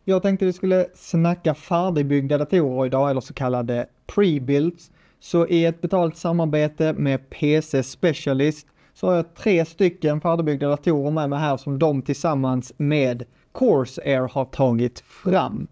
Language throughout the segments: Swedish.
Jag tänkte vi skulle snacka färdigbyggda datorer idag, eller så kallade pre-builds. Så i ett betalt samarbete med PC Specialist så har jag 3 stycken färdigbyggda datorer med mig här som de tillsammans med Corsair har tagit fram.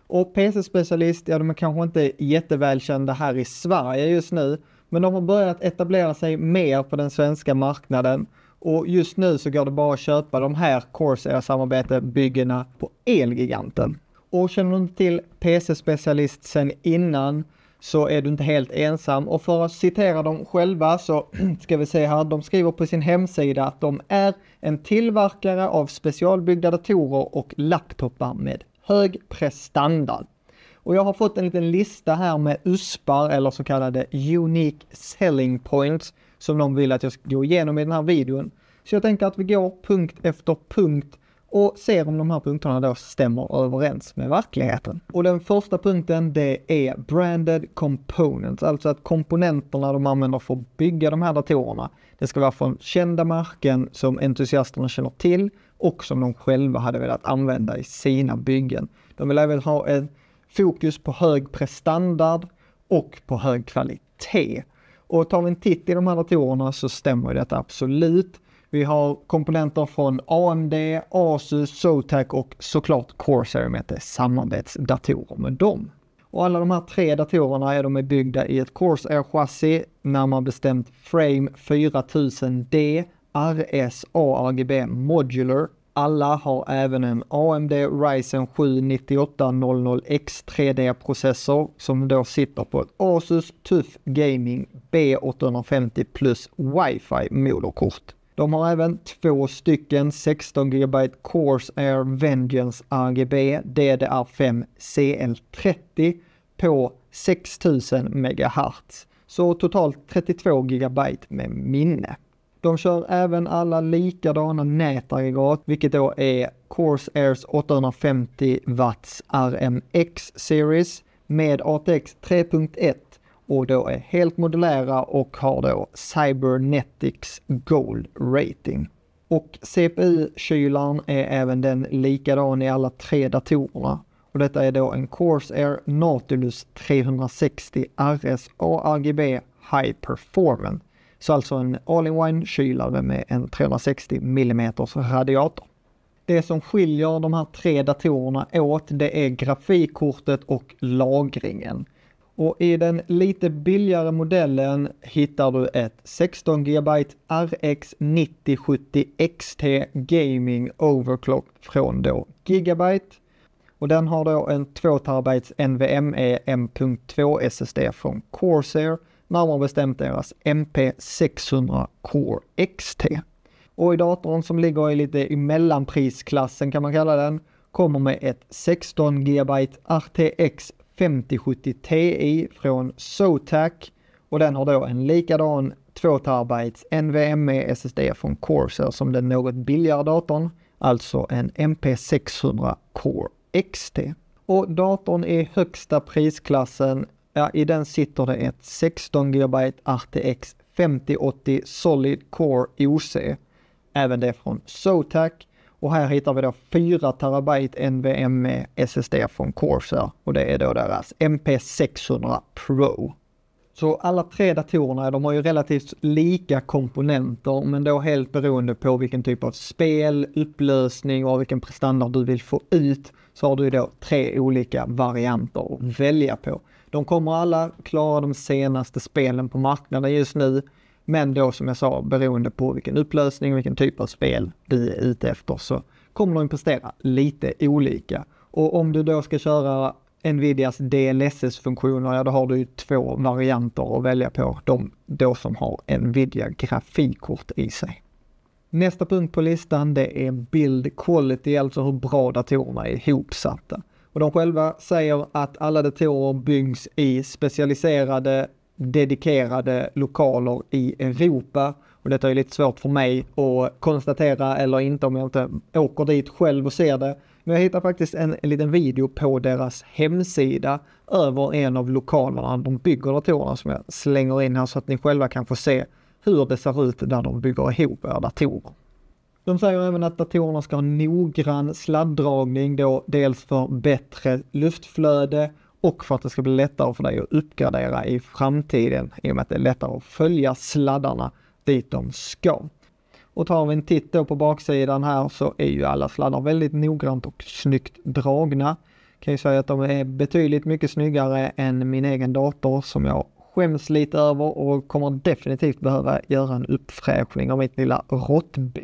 Och PC Specialist, ja, de är kanske inte jättevälkända här i Sverige just nu, men de har börjat etablera sig mer på den svenska marknaden. Och just nu så går det bara att köpa de här Corsair-samarbetebyggena på Elgiganten. Och känner du inte till PC Specialist sen innan så är du inte helt ensam. Och för att citera dem själva så ska vi se här, de skriver på sin hemsida att de är en tillverkare av specialbyggda datorer och laptopar med hög prestanda. Och jag har fått en liten lista här med USPar eller så kallade Unique Selling Points som de vill att jag ska gå igenom i den här videon. Så jag tänker att vi går punkt efter punkt och ser om de här punkterna då stämmer överens med verkligheten. Och den första punkten, det är branded components, alltså att komponenterna de använder för att bygga de här datorerna, det ska vara från kända märken som entusiasterna känner till och som de själva hade velat använda i sina byggen. De vill även ha en fokus på hög prestanda och på hög kvalitet. Och tar vi en titt i de här datorerna så stämmer detta absolut. Vi har komponenter från AMD, Asus, Zotac och såklart Corsair med ett samarbetsdatorer med dem. Och alla de här 3 datorerna är byggda i ett Corsair-chassi, närmare bestämt Frame 4000D, RS ARGB Modular. Alla har även en AMD Ryzen 7 9800X 3D-processor som då sitter på ett Asus TUF Gaming B850 plus Wi-Fi moderkort. De har även 2 stycken 16 GB Corsair Vengeance RGB DDR5 CL30 på 6000 MHz. Så totalt 32 GB med minne. De kör även alla likadana nätaggregat, vilket då är Corsairs 850 watts RMX series med ATX 3.1 och då är helt modulära och har då Cybernetics Gold rating. Och CPU-kylaren är även den likadan i alla 3 datorerna. Och detta är då en Corsair Nautilus 360 RS ARGB High Performance. Så alltså en all-in-one kylare med en 360 mm radiator. Det som skiljer de här 3 datorerna åt, det är grafikkortet och lagringen. Och i den lite billigare modellen hittar du ett 16 GB RX 9070 XT Gaming Overclock från då Gigabyte. Och den har då en 2 TB NVMe M.2 SSD från Corsair, närmare bestämt deras MP600 Core XT. Och i datorn som ligger lite i mellanprisklassen kan man kalla den, kommer med ett 16 GB RTX 5070 Ti från Zotac och den har då en likadan 2 TB NVMe SSD från Corsair som den något billigare datorn, alltså en MP600 Core XT. Och datorn i högsta prisklassen, ja, i den sitter det ett 16 GB RTX 5080 Solid Core OC, även det från Zotac. Och här hittar vi då 4 TB NVMe SSD från Corsair och det är då deras MP600 Pro. Så alla 3 datorerna, de har ju relativt lika komponenter, men då helt beroende på vilken typ av spel, upplösning och vilken prestanda du vill få ut, så har du då 3 olika varianter att välja på. De kommer alla klara de senaste spelen på marknaden just nu, men då som jag sa, beroende på vilken upplösning och vilken typ av spel du är ute efter så kommer de prestera lite olika. Och om du då ska köra Nvidias DLSS-funktioner, ja, då har du 2 varianter att välja på. De då som har Nvidia grafikkort i sig. Nästa punkt på listan, det är build quality, alltså hur bra datorerna är ihopsatta. Och de själva säger att alla datorer byggs i specialiserade, dedikerade lokaler i Europa. Och detta är lite svårt för mig att konstatera eller inte om jag inte åker dit själv och ser det. Men jag hittar faktiskt en liten video på deras hemsida över en av lokalerna de bygger datorerna som jag slänger in här så att ni själva kan få se hur det ser ut där de bygger ihop era datorer. De säger även att datorerna ska ha noggrann sladddragning då, dels för bättre luftflöde och för att det ska bli lättare för dig att uppgradera i framtiden i och med att det är lättare att följa sladdarna dit de ska. Och tar vi en titt då på baksidan här så är ju alla sladdar väldigt noggrant och snyggt dragna. Kan ju säga att de är betydligt mycket snyggare än min egen dator som jag skäms lite över och kommer definitivt behöva göra en uppfräschning av mitt lilla råttbo.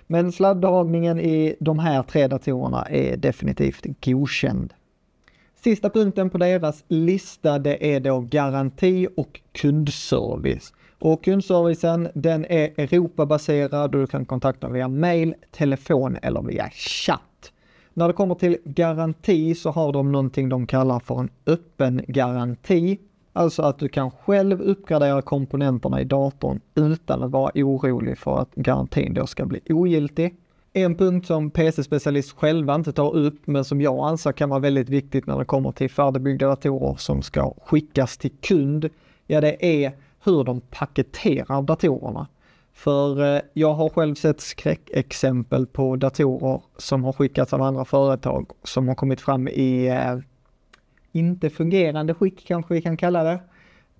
Men sladddragningen i de här 3 datorerna är definitivt godkänd. Sista punkten på deras lista det är då garanti och kundservice. Och kundservicen den är Europabaserad och du kan kontakta via mail, telefon eller via chatt. När det kommer till garanti så har de någonting de kallar för en öppen garanti. Alltså att du kan själv uppgradera komponenterna i datorn utan att vara orolig för att garantin då ska bli ogiltig. En punkt som PC-specialist själva inte tar upp men som jag anser kan vara väldigt viktigt när det kommer till färdigbyggda datorer som ska skickas till kund. Ja, det är hur de paketerar datorerna. För jag har själv sett skräckexempel på datorer som har skickats av andra företag som har kommit fram i inte fungerande skick kanske vi kan kalla det.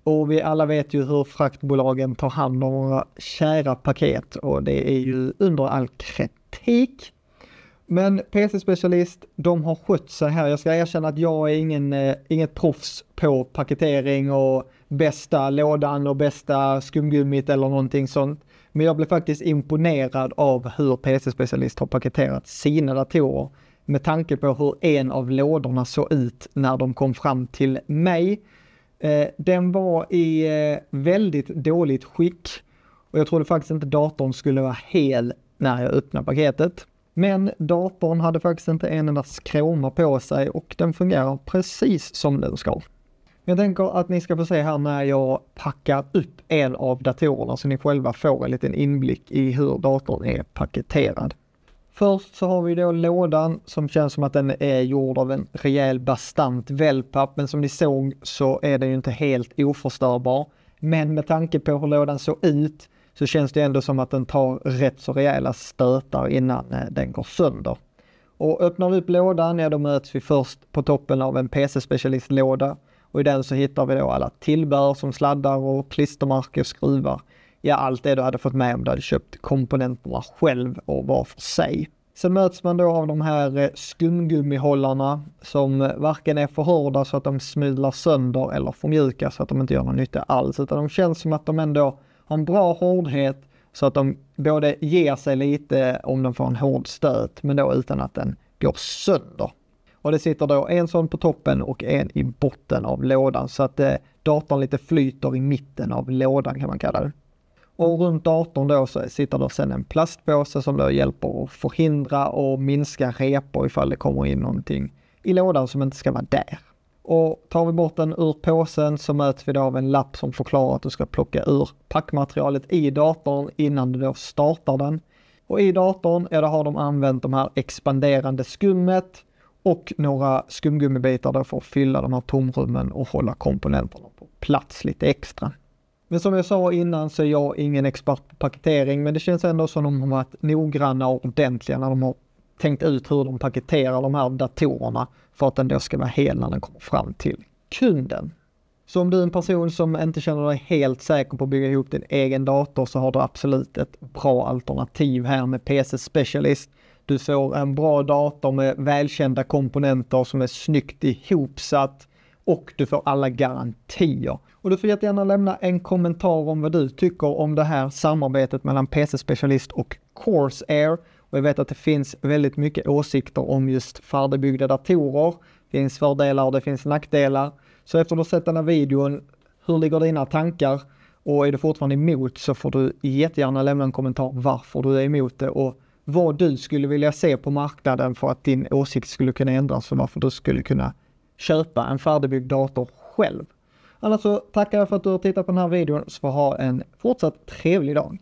Och vi alla vet ju hur fraktbolagen tar hand om våra kära paket och det är ju under all kritik. Men PC-specialist, de har skött sig här. Jag ska erkänna att jag är inget proffs på paketering och bästa lådan och bästa skumgummit eller någonting sånt. Men jag blev faktiskt imponerad av hur PC-specialist har paketerat sina datorer med tanke på hur en av lådorna såg ut när de kom fram till mig. Den var i väldigt dåligt skick och jag trodde faktiskt inte datorn skulle vara hel när jag öppnade paketet. Men datorn hade faktiskt inte en enda skråma på sig och den fungerar precis som den ska. Jag tänker att ni ska få se här när jag packar upp en av datorerna så ni själva får en liten inblick i hur datorn är paketerad. Först så har vi då lådan som känns som att den är gjord av en rejäl bastant wellpapp. Men som ni såg så är den ju inte helt oförstörbar. Men med tanke på hur lådan såg ut så känns det ändå som att den tar rätt så rejäla stötar innan den går sönder. Och öppnar vi upp lådan, ja då möts vi först på toppen av en PC-specialistlåda. Och i den så hittar vi då alla tillbehör som sladdar och klistermärken och skruvar. Ja, allt det du hade fått med om du hade köpt komponenterna själv och var för sig. Sen möts man då av de här skumgummihållarna som varken är för hårda så att de smular sönder eller för mjuka så att de inte gör någon nytta alls. Utan de känns som att de ändå har en bra hårdhet så att de både ger sig lite om de får en hård stöt men då utan att den går sönder. Och det sitter då en sån på toppen och en i botten av lådan så att datorn lite flyter i mitten av lådan kan man kalla det. Och runt datorn då så sitter det sedan en plastpåse som då hjälper att förhindra och minska repor ifall det kommer in någonting i lådan som inte ska vara där. Och tar vi bort den ur påsen så möts vi då av en lapp som förklarar att du ska plocka ur packmaterialet i datorn innan du då startar den. Och i datorn då har de använt de här expanderande skummet och några skumgummibitar då för att fylla de här tomrummen och hålla komponenterna på plats lite extra. Men som jag sa innan så är jag ingen expert på paketering men det känns ändå som de har varit noggranna och ordentliga när de har tänkt ut hur de paketerar de här datorerna för att den då ska vara hel när den kommer fram till kunden. Så om du är en person som inte känner dig helt säker på att bygga ihop din egen dator så har du absolut ett bra alternativ här med PC Specialist. Du får en bra dator med välkända komponenter som är snyggt ihopsatt och du får alla garantier. Och du får jättegärna lämna en kommentar om vad du tycker om det här samarbetet mellan PC Specialist och Corsair. Och jag vet att det finns väldigt mycket åsikter om just färdigbyggda datorer. Det finns fördelar och det finns nackdelar. Så efter att du sett den här videon, hur ligger dina tankar? Och är du fortfarande emot så får du jättegärna lämna en kommentar varför du är emot det. Och vad du skulle vilja se på marknaden för att din åsikt skulle kunna ändras. Och varför du skulle kunna köpa en färdigbyggd dator själv. Annars så tackar jag för att du har tittat på den här videon så får ha en fortsatt trevlig dag.